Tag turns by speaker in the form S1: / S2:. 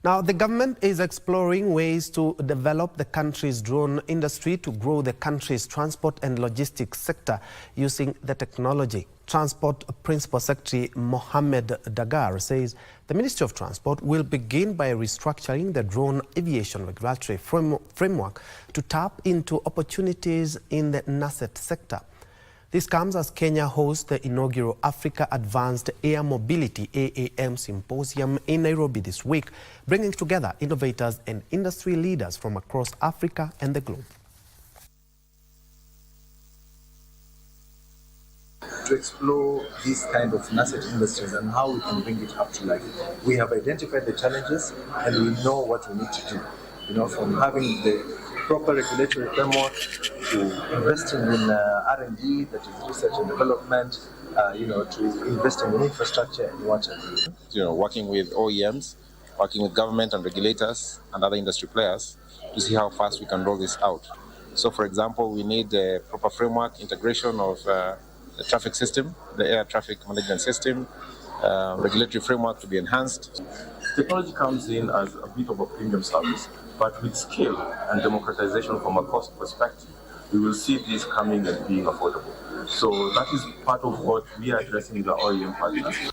S1: Now, the government is exploring ways to develop the country's drone industry to grow the country's transport and logistics sector using the technology. Transport Principal Secretary Mohammed Daghar says the Ministry of Transport will begin by restructuring the drone aviation regulatory framework to tap into opportunities in the nascent sector. This comes as Kenya hosts the inaugural Africa Advanced Air Mobility (AAM) Symposium in Nairobi this week, bringing together innovators and industry leaders from across Africa and the globe.
S2: To explore these kind of nascent industries and how we can bring it up to life. We have identified the challenges and we know what we need to do. You know, from having the proper regulatory framework to investing in R&D, that is research and development, to investing in infrastructure and water.
S3: Working with OEMs, working with government and regulators and other industry players to see how fast we can roll this out. So, for example, we need a proper framework, integration of the traffic system, the air traffic management system, regulatory framework to be enhanced.
S4: Technology comes in as a bit of a premium service, but with scale and democratization from a cost perspective, we will see this coming and being affordable. So that is part of what we are addressing with our OEM partners.